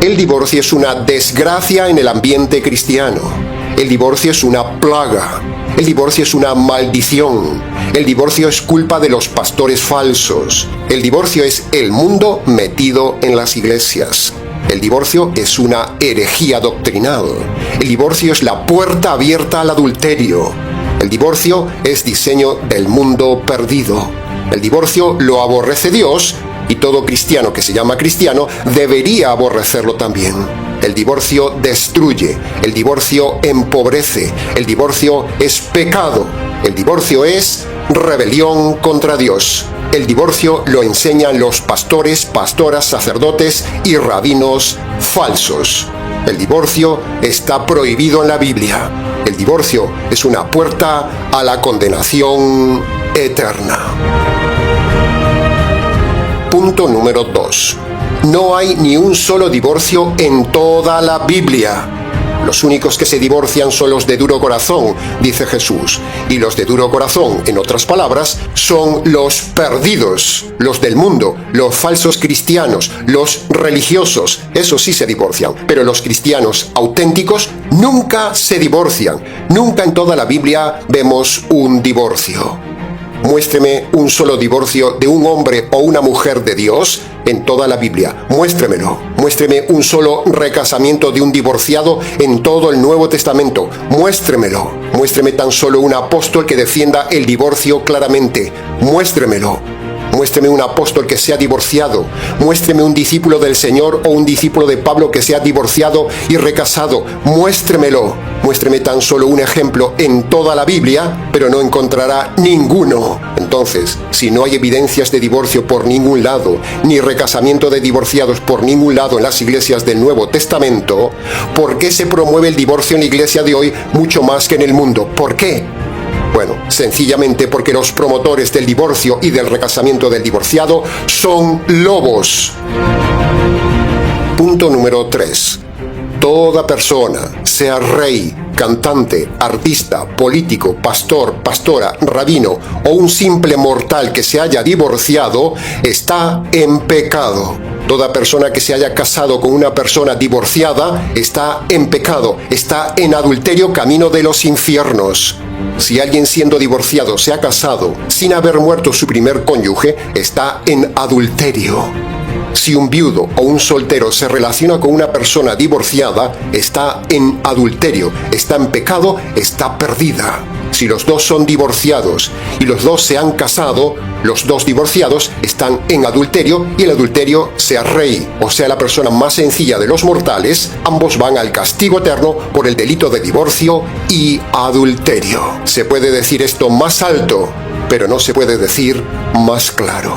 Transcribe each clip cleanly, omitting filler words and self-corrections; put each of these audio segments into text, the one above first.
El divorcio es una desgracia en el ambiente cristiano. El divorcio es una plaga. El divorcio es una maldición. El divorcio es culpa de los pastores falsos. El divorcio es el mundo metido en las iglesias. El divorcio es una herejía doctrinal. El divorcio es la puerta abierta al adulterio. El divorcio es diseño del mundo perdido. El divorcio lo aborrece Dios y todo cristiano que se llama cristiano debería aborrecerlo también. El divorcio destruye, el divorcio empobrece, el divorcio es pecado, el divorcio es rebelión contra Dios. El divorcio lo enseñan los pastores, pastoras, sacerdotes y rabinos falsos. El divorcio está prohibido en la Biblia. El divorcio es una puerta a la condenación eterna. Punto número 2. No hay ni un solo divorcio en toda la Biblia. Los únicos que se divorcian son los de duro corazón, dice Jesús. Y los de duro corazón, en otras palabras, son los perdidos, los del mundo, los falsos cristianos, los religiosos. Esos sí se divorcian. Pero los cristianos auténticos nunca se divorcian. Nunca en toda la Biblia vemos un divorcio. Muéstreme un solo divorcio de un hombre o una mujer de Dios en toda la Biblia. Muéstremelo. Muéstreme un solo recasamiento de un divorciado en todo el Nuevo Testamento. Muéstremelo. Muéstreme tan solo un apóstol que defienda el divorcio claramente. Muéstremelo. Muéstreme un apóstol que sea divorciado. Muéstreme un discípulo del Señor o un discípulo de Pablo que sea divorciado y recasado. Muéstremelo. Muéstreme tan solo un ejemplo en toda la Biblia, pero no encontrará ninguno. Entonces, si no hay evidencias de divorcio por ningún lado, ni recasamiento de divorciados por ningún lado en las iglesias del Nuevo Testamento, ¿por qué se promueve el divorcio en la iglesia de hoy mucho más que en el mundo? ¿Por qué? Bueno, sencillamente porque los promotores del divorcio y del recasamiento del divorciado son lobos. Punto número 3. Toda persona, sea rey, cantante, artista, político, pastor, pastora, rabino o un simple mortal que se haya divorciado, está en pecado. Toda persona que se haya casado con una persona divorciada está en pecado, está en adulterio camino de los infiernos. Si alguien siendo divorciado se ha casado sin haber muerto su primer cónyuge, está en adulterio. Si un viudo o un soltero se relaciona con una persona divorciada, está en adulterio, está en pecado, está perdida. Si los dos son divorciados y los dos se han casado, los dos divorciados están en adulterio y el adulterio, sea rey o sea la persona más sencilla de los mortales, ambos van al castigo eterno por el delito de divorcio y adulterio. Se puede decir esto más alto, pero no se puede decir más claro.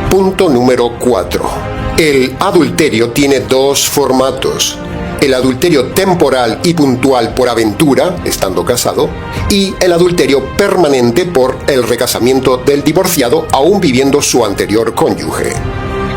Punto número 4. El adulterio tiene dos formatos. El adulterio temporal y puntual por aventura, estando casado, y el adulterio permanente por el recasamiento del divorciado, aún viviendo su anterior cónyuge.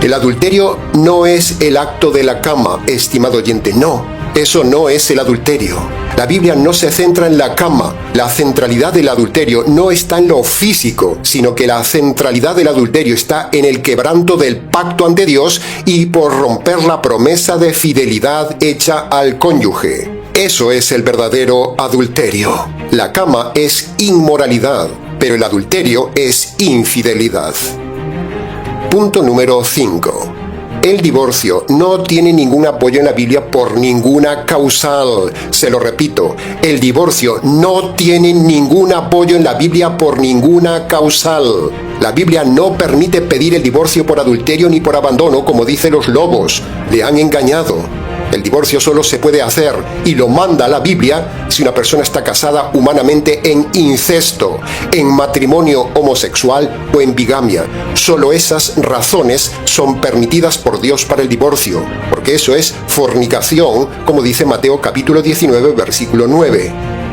El adulterio no es el acto de la cama, estimado oyente, no. Eso no es el adulterio. La Biblia no se centra en la cama. La centralidad del adulterio no está en lo físico, sino que la centralidad del adulterio está en el quebranto del pacto ante Dios y por romper la promesa de fidelidad hecha al cónyuge. Eso es el verdadero adulterio. La cama es inmoralidad, pero el adulterio es infidelidad. Punto número 5. El divorcio no tiene ningún apoyo en la Biblia por ninguna causal. Se lo repito, el divorcio no tiene ningún apoyo en la Biblia por ninguna causal. La Biblia no permite pedir el divorcio por adulterio ni por abandono, como dicen los lobos. Le han engañado. El divorcio solo se puede hacer, y lo manda la Biblia, si una persona está casada humanamente en incesto, en matrimonio homosexual o en bigamia. Solo esas razones son permitidas por Dios para el divorcio, porque eso es fornicación, como dice Mateo capítulo 19, versículo 9.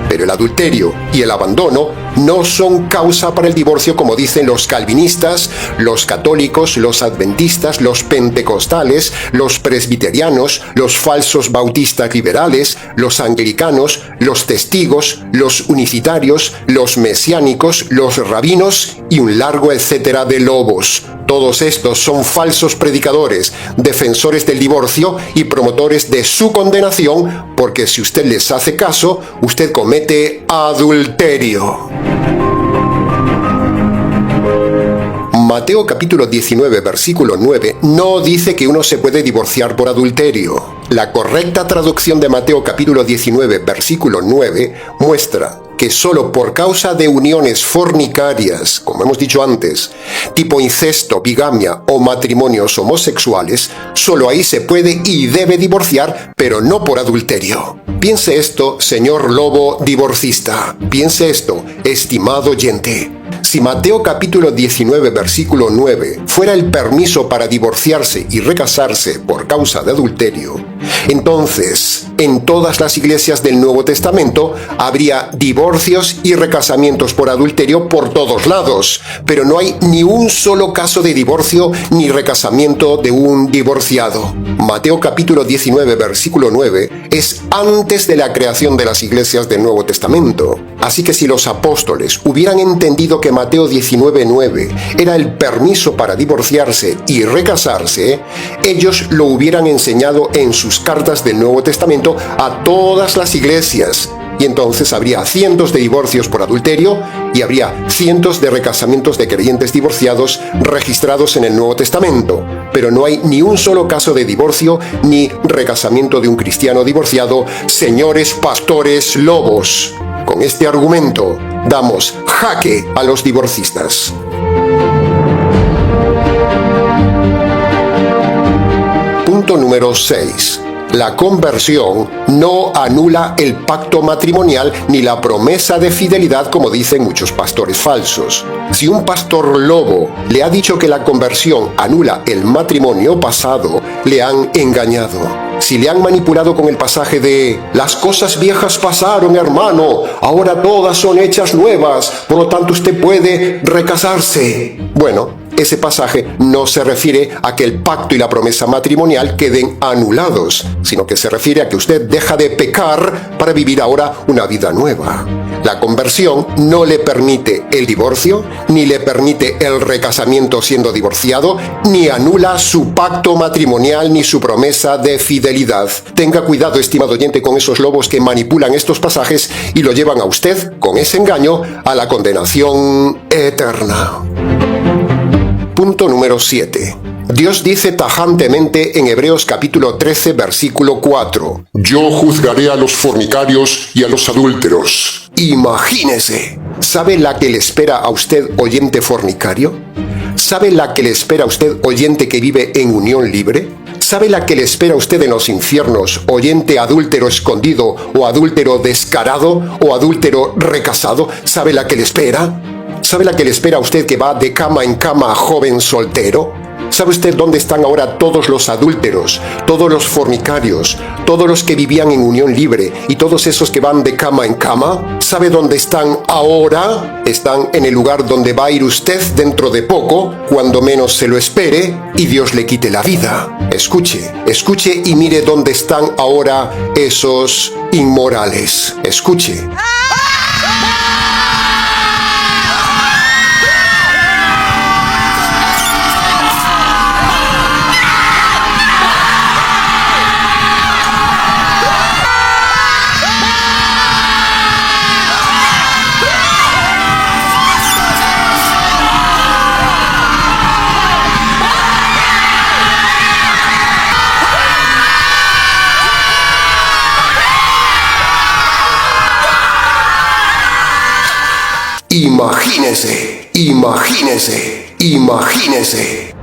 Pero el adulterio y el abandono no son causa para el divorcio como dicen los calvinistas, los católicos, los adventistas, los pentecostales, los presbiterianos, los falsos bautistas liberales, los anglicanos, los testigos, los unicitarios, los mesiánicos, los rabinos y un largo etcétera de lobos. Todos estos son falsos predicadores, defensores del divorcio y promotores de su condenación, porque si usted les hace caso, usted comete adulterio. Mateo capítulo 19, versículo 9, no dice que uno se puede divorciar por adulterio. La correcta traducción de Mateo capítulo 19, versículo 9, muestra que solo por causa de uniones fornicarias, como hemos dicho antes, tipo incesto, bigamia o matrimonios homosexuales, solo ahí se puede y debe divorciar, pero no por adulterio. Piense esto, señor lobo divorcista. Piense esto, estimado oyente. Si Mateo capítulo 19, versículo 9 fuera el permiso para divorciarse y recasarse por causa de adulterio, entonces, en todas las iglesias del Nuevo Testamento habría divorcios y recasamientos por adulterio por todos lados, pero no hay ni un solo caso de divorcio ni recasamiento de un divorciado. Mateo capítulo 19, versículo 9 es antes de la creación de las iglesias del Nuevo Testamento. Así que si los apóstoles hubieran entendido que Mateo 19:9 era el permiso para divorciarse y recasarse, ellos lo hubieran enseñado en sus cartas del Nuevo Testamento a todas las iglesias. Y entonces habría cientos de divorcios por adulterio y habría cientos de recasamientos de creyentes divorciados registrados en el Nuevo Testamento. Pero no hay ni un solo caso de divorcio ni recasamiento de un cristiano divorciado, señores pastores lobos. Con este argumento damos jaque a los divorcistas. Punto número 6. La conversión no anula el pacto matrimonial ni la promesa de fidelidad como dicen muchos pastores falsos. Si un pastor lobo le ha dicho que la conversión anula el matrimonio pasado, le han engañado. Si le han manipulado con el pasaje de «Las cosas viejas pasaron, hermano, ahora todas son hechas nuevas, por lo tanto usted puede recasarse». Bueno, ese pasaje no se refiere a que el pacto y la promesa matrimonial queden anulados, sino que se refiere a que usted deja de pecar para vivir ahora una vida nueva. La conversión no le permite el divorcio, ni le permite el recasamiento siendo divorciado, ni anula su pacto matrimonial ni su promesa de fidelidad. Tenga cuidado, estimado oyente, con esos lobos que manipulan estos pasajes y lo llevan a usted, con ese engaño, a la condenación eterna. Punto número 7. Dios dice tajantemente en Hebreos capítulo 13, versículo 4. Yo juzgaré a los fornicarios y a los adúlteros. Imagínese. ¿Sabe la que le espera a usted, oyente fornicario? ¿Sabe la que le espera a usted, oyente que vive en unión libre? ¿Sabe la que le espera a usted en los infiernos, oyente adúltero escondido o adúltero descarado o adúltero recasado? ¿Sabe la que le espera? ¿Sabe la que le espera a usted que va de cama en cama, joven soltero? ¿Sabe usted dónde están ahora todos los adúlteros, todos los fornicarios, todos los que vivían en unión libre y todos esos que van de cama en cama? ¿Sabe dónde están ahora? Están en el lugar donde va a ir usted dentro de poco, cuando menos se lo espere, y Dios le quite la vida. Escuche, escuche y mire dónde están ahora esos inmorales. Escuche. Imagínese, imagínese, imagínese.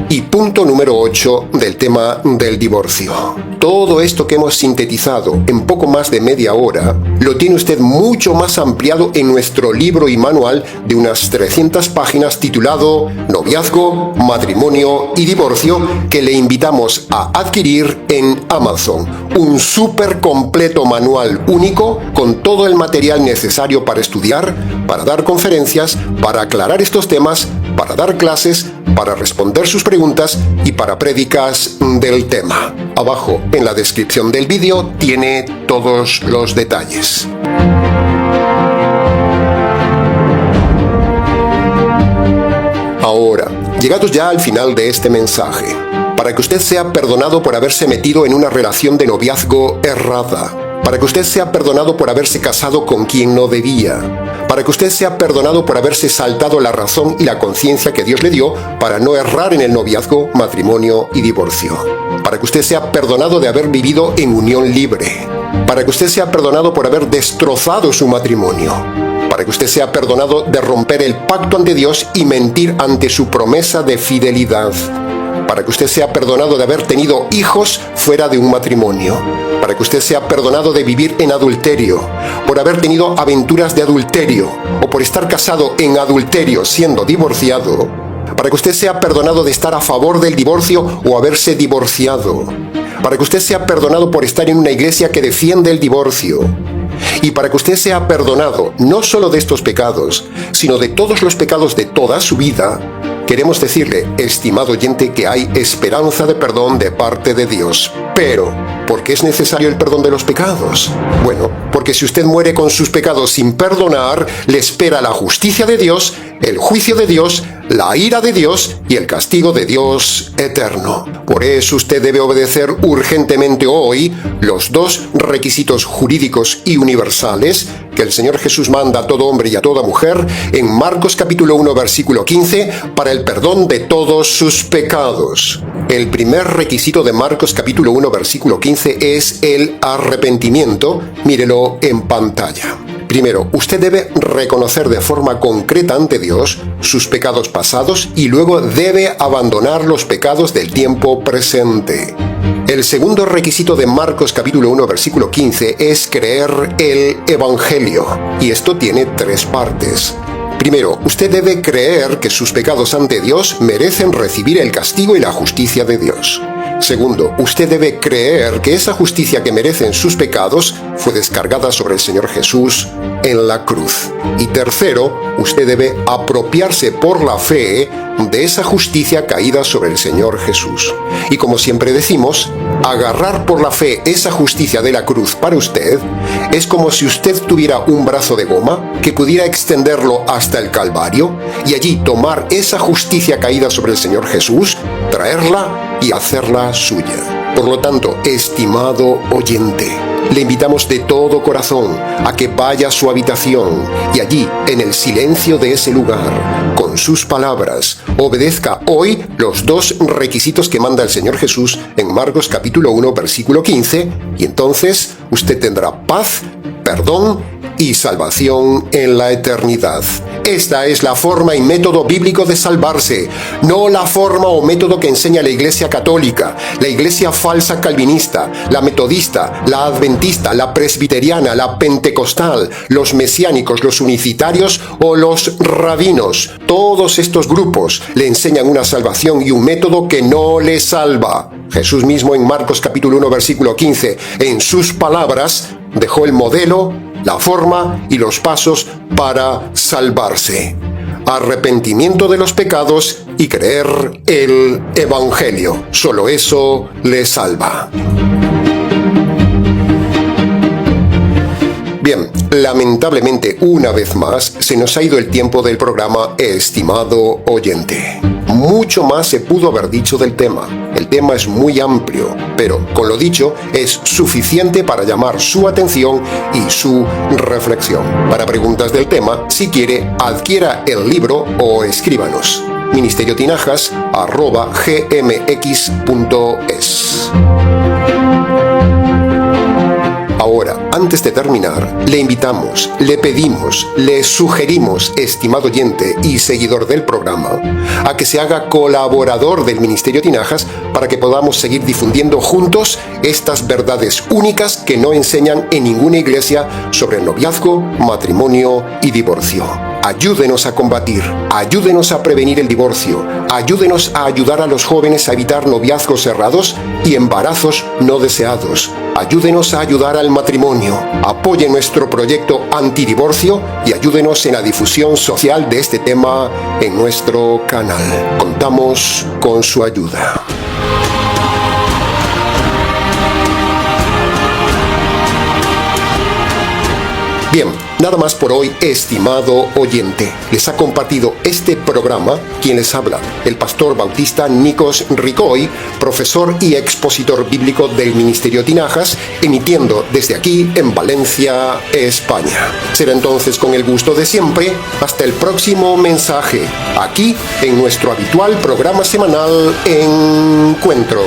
Y punto número 8 del tema del divorcio. Todo esto que hemos sintetizado en poco más de media hora, lo tiene usted mucho más ampliado en nuestro libro y manual de unas 300 páginas titulado Noviazgo, Matrimonio y Divorcio, que le invitamos a adquirir en Amazon. Un súper completo manual único con todo el material necesario para estudiar, para dar conferencias, para aclarar estos temas, para dar clases, para responder sus preguntas y para prédicas del tema. Abajo, en la descripción del vídeo, tiene todos los detalles. Ahora, llegados ya al final de este mensaje, para que usted sea perdonado por haberse metido en una relación de noviazgo errada, para que usted sea perdonado por haberse casado con quien no debía, para que usted sea perdonado por haberse saltado la razón y la conciencia que Dios le dio para no errar en el noviazgo, matrimonio y divorcio, para que usted sea perdonado de haber vivido en unión libre, para que usted sea perdonado por haber destrozado su matrimonio, para que usted sea perdonado de romper el pacto ante Dios y mentir ante su promesa de fidelidad, para que usted sea perdonado de haber tenido hijos fuera de un matrimonio, para que usted sea perdonado de vivir en adulterio, por haber tenido aventuras de adulterio, o por estar casado en adulterio siendo divorciado, para que usted sea perdonado de estar a favor del divorcio o haberse divorciado, para que usted sea perdonado por estar en una iglesia que defiende el divorcio, y para que usted sea perdonado no solo de estos pecados, sino de todos los pecados de toda su vida. Queremos decirle, estimado oyente, que hay esperanza de perdón de parte de Dios. Pero, ¿por qué es necesario el perdón de los pecados? Bueno, porque si usted muere con sus pecados sin perdonar, le espera la justicia de Dios, el juicio de Dios, la ira de Dios y el castigo de Dios eterno. Por eso usted debe obedecer urgentemente hoy los dos requisitos jurídicos y universales que el Señor Jesús manda a todo hombre y a toda mujer en Marcos capítulo 1 versículo 15 para el perdón de todos sus pecados. El primer requisito de Marcos capítulo 1 versículo 15 es el arrepentimiento. Mírelo en pantalla. Primero, usted debe reconocer de forma concreta ante Dios sus pecados pasados y luego debe abandonar los pecados del tiempo presente. El segundo requisito de Marcos capítulo 1 versículo 15 es creer el Evangelio, y esto tiene tres partes. Primero, usted debe creer que sus pecados ante Dios merecen recibir el castigo y la justicia de Dios. Segundo, usted debe creer que esa justicia que merecen sus pecados fue descargada sobre el Señor Jesús en la cruz. Y tercero, usted debe apropiarse por la fe de esa justicia caída sobre el Señor Jesús. Y como siempre decimos, agarrar por la fe esa justicia de la cruz para usted es como si usted tuviera un brazo de goma que pudiera extenderlo hasta el Calvario y allí tomar esa justicia caída sobre el Señor Jesús, traerla y hacerla suya. Por lo tanto, estimado oyente, le invitamos de todo corazón a que vaya a su habitación y allí, en el silencio de ese lugar, con sus palabras, obedezca hoy los dos requisitos que manda el Señor Jesús en Marcos capítulo 1 versículo 15, y entonces usted tendrá paz, perdón y salvación en la eternidad. Esta es la forma y método bíblico de salvarse, no la forma o método que enseña la Iglesia Católica, la Iglesia falsa calvinista, la metodista, la adventista, la presbiteriana, la pentecostal, los mesiánicos, los unicitarios o los rabinos. Todos estos grupos le enseñan una salvación y un método que no le salva. Jesús mismo en Marcos capítulo 1 versículo 15, en sus palabras, dejó el modelo, la forma y los pasos para salvarse. Arrepentimiento de los pecados y creer el Evangelio. Solo eso le salva. Bien, lamentablemente una vez más se nos ha ido el tiempo del programa, estimado oyente. Mucho más se pudo haber dicho del tema. El tema es muy amplio, pero con lo dicho es suficiente para llamar su atención y su reflexión. Para preguntas del tema, si quiere, adquiera el libro o escríbanos. ministeriotinajas@gmx.es. Ahora, Antes de terminar, le invitamos, le pedimos, le sugerimos, estimado oyente y seguidor del programa, a que se haga colaborador del Ministerio Tinajas para que podamos seguir difundiendo juntos estas verdades únicas que no enseñan en ninguna iglesia sobre el noviazgo, matrimonio y divorcio. Ayúdenos a combatir, ayúdenos a prevenir el divorcio, ayúdenos a ayudar a los jóvenes a evitar noviazgos cerrados y embarazos no deseados. Ayúdenos a ayudar al matrimonio, apoye nuestro proyecto antidivorcio y ayúdenos en la difusión social de este tema en nuestro canal. Contamos con su ayuda. Bien, nada más por hoy, estimado oyente. Les ha compartido este programa quien les habla, el pastor bautista Nikos Ricoy, profesor y expositor bíblico del Ministerio Tinajas, emitiendo desde aquí en Valencia, España. Será entonces con el gusto de siempre, hasta el próximo mensaje, aquí en nuestro habitual programa semanal Encuentros.